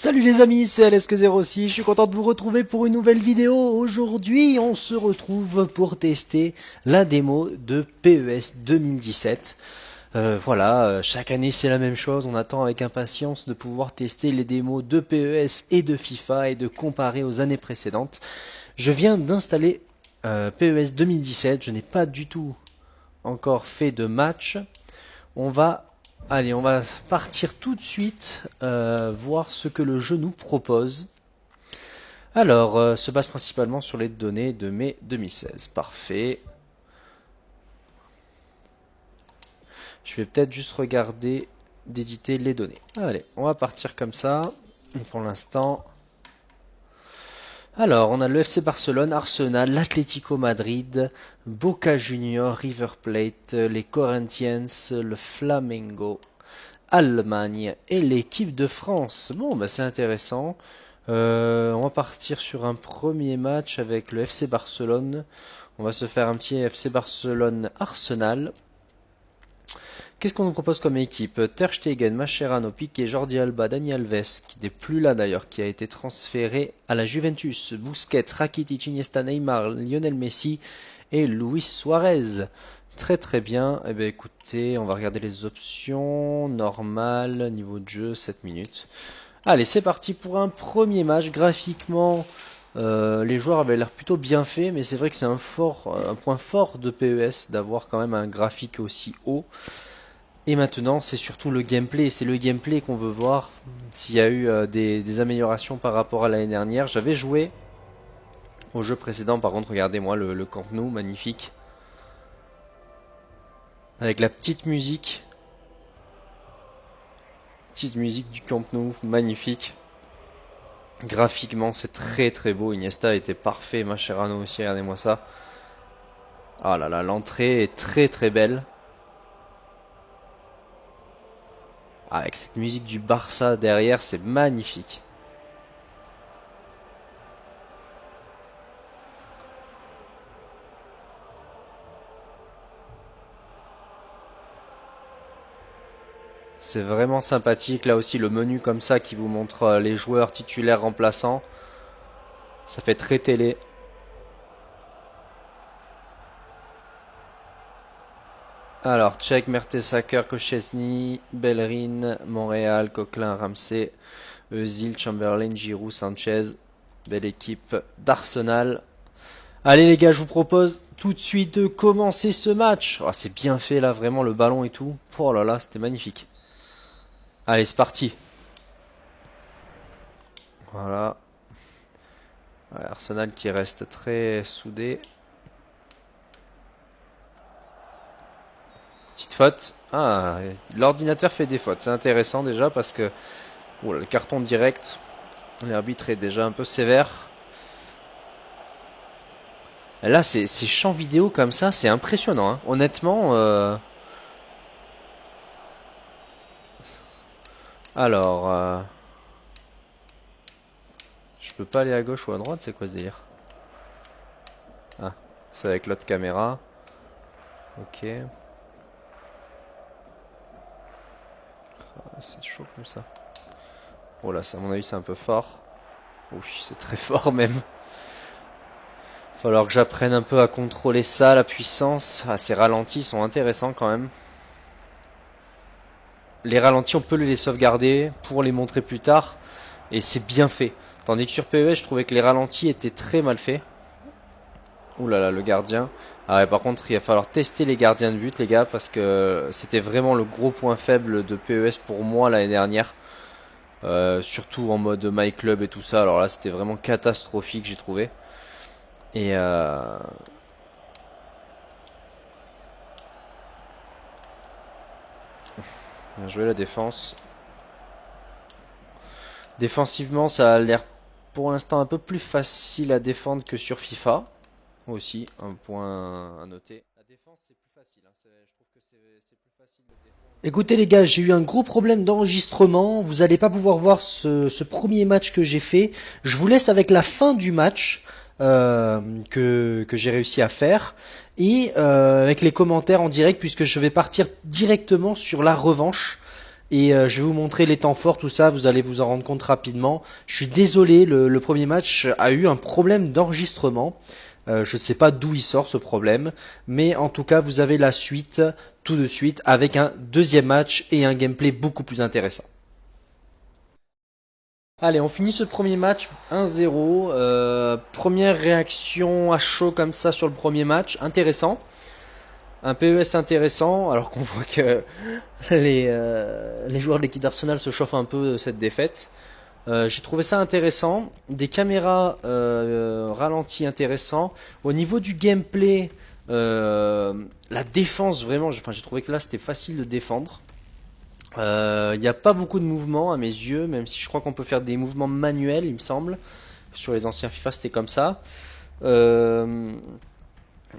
Salut les amis, c'est LSK06, je suis content de vous retrouver pour une nouvelle vidéo. Aujourd'hui, on se retrouve pour tester la démo de PES 2017. Voilà, chaque année c'est la même chose, on attend avec impatience de pouvoir tester les démos de PES et de FIFA et de comparer aux années précédentes. Je viens d'installer PES 2017, je n'ai pas du tout encore fait de match. On va partir tout de suite voir ce que le jeu nous propose. Alors, se base principalement sur les données de mai 2016. Parfait. Je vais peut-être juste regarder d'éditer les données. Allez, on va partir comme ça pour l'instant. Alors, on a le FC Barcelone, Arsenal, l'Atlético Madrid, Boca Juniors, River Plate, les Corinthians, le Flamengo, Allemagne et l'équipe de France. Bon, bah c'est intéressant. On va partir sur un premier match avec le FC Barcelone. On va se faire un petit FC Barcelone Arsenal. Qu'est-ce qu'on nous propose comme équipe? Ter Stegen, Mascherano, Piqué, Jordi Alba, Dani Alves, qui n'est plus là d'ailleurs, qui a été transféré à la Juventus, Busquets, Rakitic, Iniesta, Neymar, Lionel Messi et Luis Suarez. Très très bien. Eh bien écoutez, on va regarder les options. Normal, niveau de jeu, 7 minutes. Allez, c'est parti pour un premier match. Graphiquement, les joueurs avaient l'air plutôt bien faits, mais c'est vrai que c'est un point fort de PES d'avoir quand même un graphique aussi haut. Et maintenant, c'est surtout le gameplay. C'est le gameplay qu'on veut voir. S'il y a eu des améliorations par rapport à l'année dernière. J'avais joué au jeu précédent, par contre, regardez-moi le Camp Nou, magnifique. Avec la petite musique. Petite musique du Camp Nou, magnifique. Graphiquement, c'est très très beau. Iniesta était parfait, Mascherano aussi, regardez-moi ça. Ah là là, l'entrée est très très belle. Avec cette musique du Barça derrière, c'est magnifique. C'est vraiment sympathique. Là aussi, le menu comme ça qui vous montre les joueurs titulaires remplaçants. Ça fait très télé. Alors, Tchèque, Mertesacker, Kochesny, Bellerin, Montréal, Coquelin, Ramsey, Özil, Chamberlain, Giroud, Sanchez. Belle équipe d'Arsenal. Allez les gars, je vous propose tout de suite de commencer ce match. Oh, c'est bien fait là, vraiment le ballon et tout. Oh là là, c'était magnifique. Allez, c'est parti. Voilà. Ouais, Arsenal qui reste très soudé. Petite faute. Ah, l'ordinateur fait des fautes. C'est intéressant déjà parce que oh là, le carton direct. L'arbitre est déjà un peu sévère. Et là, ces champs vidéo comme ça, c'est impressionnant. Hein. Honnêtement. Alors. Je peux pas aller à gauche ou à droite, c'est quoi ce délire? Ah, c'est avec l'autre caméra. Ok. Ah, c'est chaud comme ça. Oh là, à mon avis, c'est un peu fort. Oui, c'est très fort même. Il va falloir que j'apprenne un peu à contrôler ça, la puissance. Ah, ces ralentis sont intéressants quand même. Les ralentis, on peut les sauvegarder pour les montrer plus tard. Et c'est bien fait. Tandis que sur PES, je trouvais que les ralentis étaient très mal faits. Ouh là là, le gardien. Ah ouais, par contre, il va falloir tester les gardiens de but, les gars, parce que c'était vraiment le gros point faible de PES pour moi l'année dernière. Surtout en mode My Club et tout ça. Alors là, c'était vraiment catastrophique, j'ai trouvé. Et bien joué la défense. Défensivement, ça a l'air pour l'instant un peu plus facile à défendre que sur FIFA. Aussi, un point à noter. La défense, c'est plus facile. Hein. Je trouve que c'est plus facile de défendre. Écoutez les gars, j'ai eu un gros problème d'enregistrement. Vous n'allez pas pouvoir voir ce premier match que j'ai fait. Je vous laisse avec la fin du match que j'ai réussi à faire. Et avec les commentaires en direct, puisque je vais partir directement sur la revanche. Et je vais vous montrer les temps forts, tout ça, vous allez vous en rendre compte rapidement. Je suis désolé, le premier match a eu un problème d'enregistrement. Je ne sais pas d'où il sort ce problème, mais en tout cas, vous avez la suite tout de suite avec un deuxième match et un gameplay beaucoup plus intéressant. Allez, on finit ce premier match 1-0. Première réaction à chaud comme ça sur le premier match, intéressant. Un PES intéressant, alors qu'on voit que les joueurs de l'équipe d'Arsenal se chauffent un peu de cette défaite. J'ai trouvé ça intéressant, des caméras ralenties intéressants. Au niveau du gameplay, la défense vraiment, j'ai trouvé que là c'était facile de défendre. Il n'y a pas beaucoup de mouvements à mes yeux, même si je crois qu'on peut faire des mouvements manuels, il me semble. Sur les anciens FIFA c'était comme ça.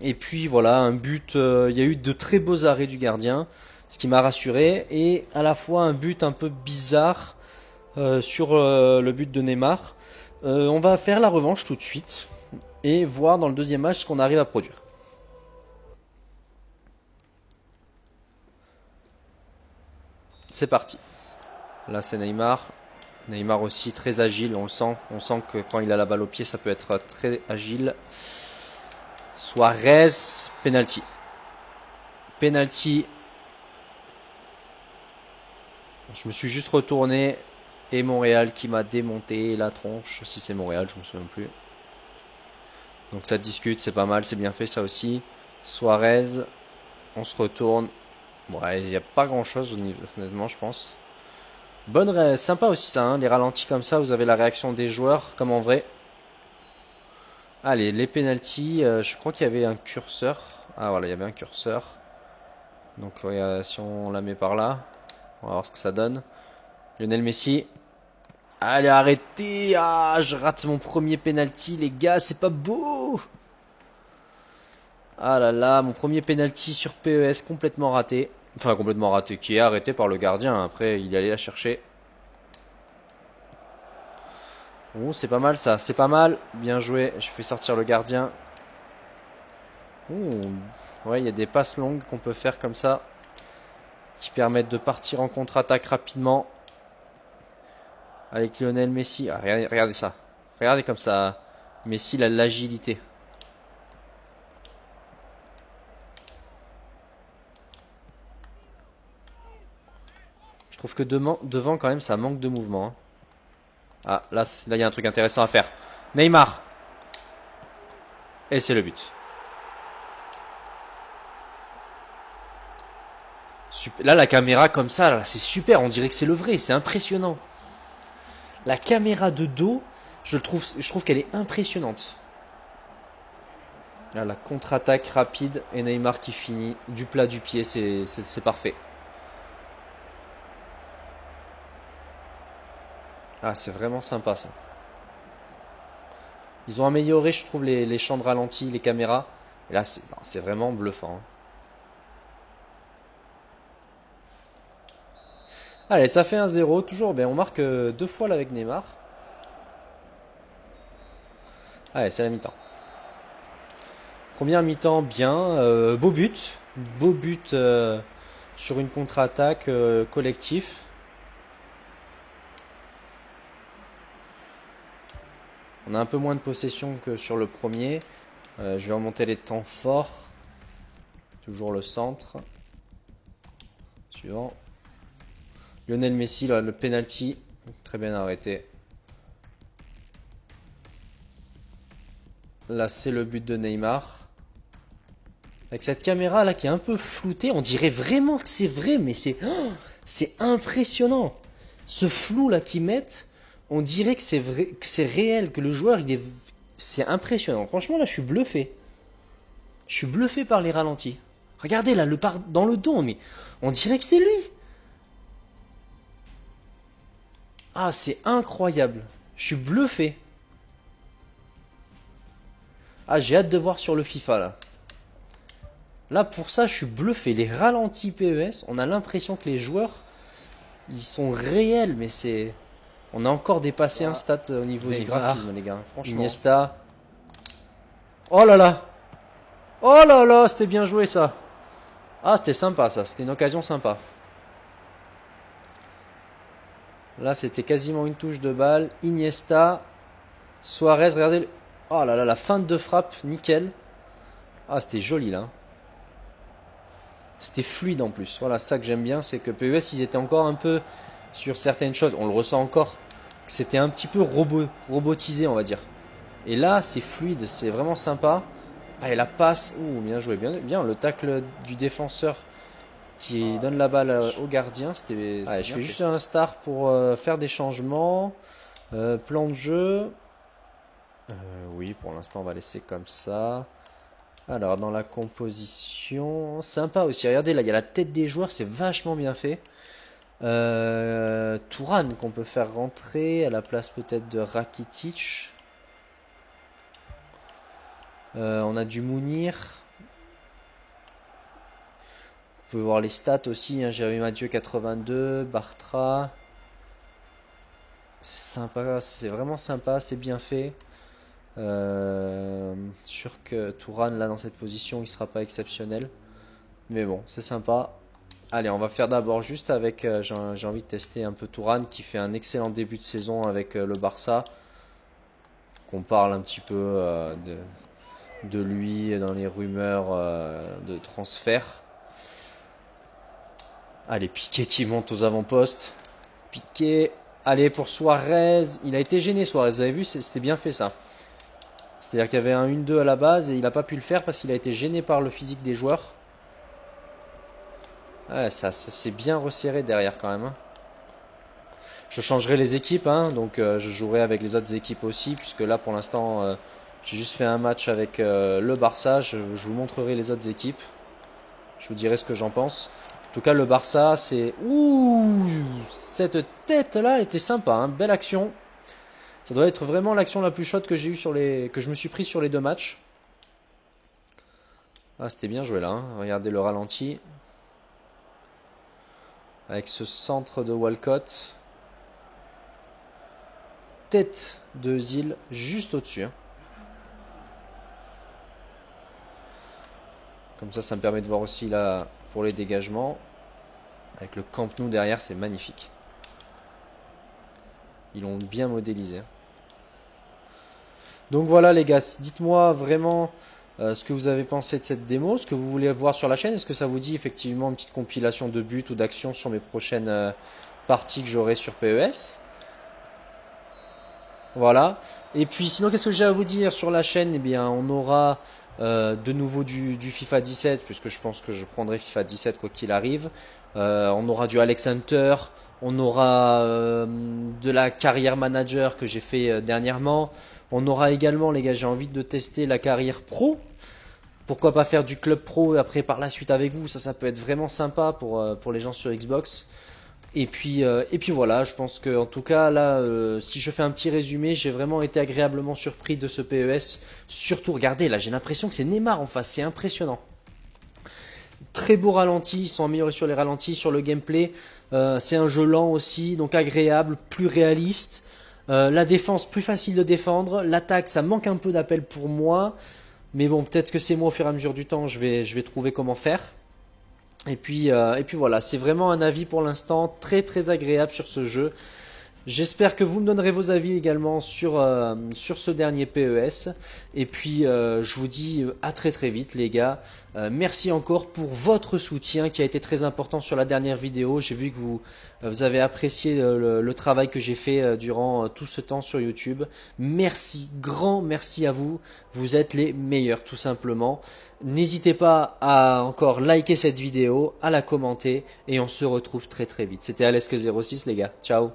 Et puis voilà, un but, il y a eu de très beaux arrêts du gardien, ce qui m'a rassuré, et à la fois un but un peu bizarre sur le but de Neymar. On va faire la revanche tout de suite et voir dans le deuxième match ce qu'on arrive à produire. C'est parti. Là c'est Neymar. Neymar aussi très agile, on le sent. On sent que quand il a la balle au pied, ça peut être très agile. Suarez, penalty. Penalty. Je me suis juste retourné et Montréal qui m'a démonté la tronche. Si c'est Montréal, je me souviens plus. Donc ça discute, c'est pas mal, c'est bien fait ça aussi. Suarez, on se retourne. Ouais, il n'y a pas grand chose honnêtement, je pense. Sympa aussi ça, hein, les ralentis comme ça, vous avez la réaction des joueurs, comme en vrai. Allez, les penalties, je crois qu'il y avait un curseur. Ah voilà, il y avait un curseur. Donc si on la met par là, on va voir ce que ça donne. Lionel Messi. Allez, arrêtez. Ah, je rate mon premier penalty, les gars, c'est pas beau. Ah là là, mon premier penalty sur PES complètement raté. Enfin, complètement raté, qui est arrêté par le gardien. Après, il est allé la chercher. Oh, c'est pas mal ça, c'est pas mal. Bien joué, j'ai fait sortir le gardien. Oh, ouais, il y a des passes longues qu'on peut faire comme ça, qui permettent de partir en contre-attaque rapidement. Avec Lionel Messi. Ah, regardez ça. Regardez comme ça. Messi, il a l'agilité. Je trouve que devant, quand même, ça manque de mouvement. Hein. Ah, là, il y a un truc intéressant à faire. Neymar. Et c'est le but. Super. Là, la caméra comme ça, c'est super. On dirait que c'est le vrai. C'est impressionnant. La caméra de dos, je trouve qu'elle est impressionnante. Là, la contre-attaque rapide et Neymar qui finit du plat du pied. C'est parfait. Ah, c'est vraiment sympa ça. Ils ont amélioré, je trouve, les champs de ralenti, les caméras. Et là, c'est vraiment bluffant. Hein. Allez, ça fait 1-0. Toujours, ben, on marque 2 fois là avec Neymar. Allez, c'est la mi-temps. Première mi-temps, bien. Beau but. Beau but sur une contre-attaque collectif. On a un peu moins de possession que sur le premier. Je vais remonter les temps forts. Toujours le centre. Suivant. Lionel Messi, là, le penalty. Très bien arrêté. Là, c'est le but de Neymar. Avec cette caméra là qui est un peu floutée, on dirait vraiment que c'est vrai, mais c'est impressionnant. Ce flou là qu'ils mettent, on dirait que c'est vrai, que c'est réel, que le joueur c'est impressionnant. Franchement là, je suis bluffé. Je suis bluffé par les ralentis. Regardez là, dans le dos, mais on dirait que c'est lui. Ah, c'est incroyable. Je suis bluffé. Ah, j'ai hâte de voir sur le FIFA là. Là, pour ça, je suis bluffé. Les ralentis PES, on a l'impression que les joueurs, ils sont réels, mais c'est... On a encore dépassé un stat au niveau du graphisme, les gars. Franchement. Iniesta. Oh là là. Oh là là, c'était bien joué ça. Ah, c'était sympa ça. C'était une occasion sympa. Là, c'était quasiment une touche de balle. Iniesta, Suarez, regardez. Oh là là, la feinte de frappe, nickel. Ah, c'était joli là. C'était fluide en plus. Voilà, ça que j'aime bien, c'est que PES, ils étaient encore un peu sur certaines choses. On le ressent encore. C'était un petit peu robotisé, on va dire. Et là, c'est fluide, c'est vraiment sympa. Ah, et la passe. Ouh, bien joué, bien le tacle du défenseur qui donne la balle au gardien. C'était. Ouais, je fais juste un star pour faire des changements. Plan de jeu. Oui, pour l'instant, on va laisser comme ça. Alors, dans la composition, sympa aussi. Regardez, là, il y a la tête des joueurs, c'est vachement bien fait. Thuram qu'on peut faire rentrer à la place peut-être de Rakitic. On a du Mounir. Vous pouvez voir les stats aussi, hein. Jérémy Mathieu 82, Bartra. C'est sympa, c'est vraiment sympa, c'est bien fait. Sûr que Thuram là dans cette position il sera pas exceptionnel. Mais bon, c'est sympa. Allez, on va faire d'abord juste avec, j'ai envie de tester un peu Thuram qui fait un excellent début de saison avec le Barça. Qu'on parle un petit peu de lui dans les rumeurs de transfert. Allez, Piqué qui monte aux avant-postes. Piqué. Allez, pour Suarez. Il a été gêné, Suarez. Vous avez vu, c'était bien fait ça. C'est-à-dire qu'il y avait un 1-2 à la base et il n'a pas pu le faire parce qu'il a été gêné par le physique des joueurs. Ouais, ça s'est bien resserré derrière quand même. Hein. Je changerai les équipes, hein, donc je jouerai avec les autres équipes aussi, puisque là pour l'instant j'ai juste fait un match avec le Barça. Je vous montrerai les autres équipes. Je vous dirai ce que j'en pense. En tout cas, le Barça, c'est... Ouh, cette tête-là, elle était sympa, hein, belle action. Ça doit être vraiment l'action la plus chaude que j'ai eu que je me suis pris sur les deux matchs. Ah, c'était bien joué là, hein. Regardez le ralenti. Avec ce centre de Walcott. Tête de Özil juste au-dessus. Hein. Comme ça me permet de voir aussi là pour les dégagements. Avec le Camp Nou derrière, c'est magnifique. Ils l'ont bien modélisé. Donc voilà les gars, dites-moi vraiment ce que vous avez pensé de cette démo, ce que vous voulez voir sur la chaîne. Est-ce que ça vous dit effectivement une petite compilation de buts ou d'actions sur mes prochaines parties que j'aurai sur PES? Voilà. Et puis sinon, qu'est-ce que j'ai à vous dire sur la chaîne? Eh bien, on aura de nouveau du FIFA 17, puisque je pense que je prendrai FIFA 17 quoi qu'il arrive. On aura du Alex Hunter. On aura de la carrière manager que j'ai fait dernièrement. On aura également, les gars, j'ai envie de tester la carrière pro. Pourquoi pas faire du club pro après par la suite avec vous? Ça peut être vraiment sympa pour les gens sur Xbox. Et puis voilà, je pense que en tout cas là, si je fais un petit résumé, j'ai vraiment été agréablement surpris de ce PES. Surtout, regardez, là, j'ai l'impression que c'est Neymar en face, c'est impressionnant. Très beau ralenti, ils sont améliorés sur les ralentis, sur le gameplay. C'est un jeu lent aussi, donc agréable, plus réaliste. La défense, plus facile de défendre. L'attaque, ça manque un peu d'appel pour moi. Mais bon, peut-être que c'est moi au fur et à mesure du temps, je vais trouver comment faire. Et puis voilà, c'est vraiment un avis pour l'instant très très agréable sur ce jeu. J'espère que vous me donnerez vos avis également sur ce dernier PES. Et puis je vous dis à très très vite les gars. Merci encore pour votre soutien qui a été très important sur la dernière vidéo. J'ai vu que vous avez apprécié le travail que j'ai fait durant tout ce temps sur YouTube. Merci, grand merci à vous. Vous êtes les meilleurs tout simplement. N'hésitez pas à encore liker cette vidéo, à la commenter et on se retrouve très très vite. C'était Alesk06 les gars. Ciao.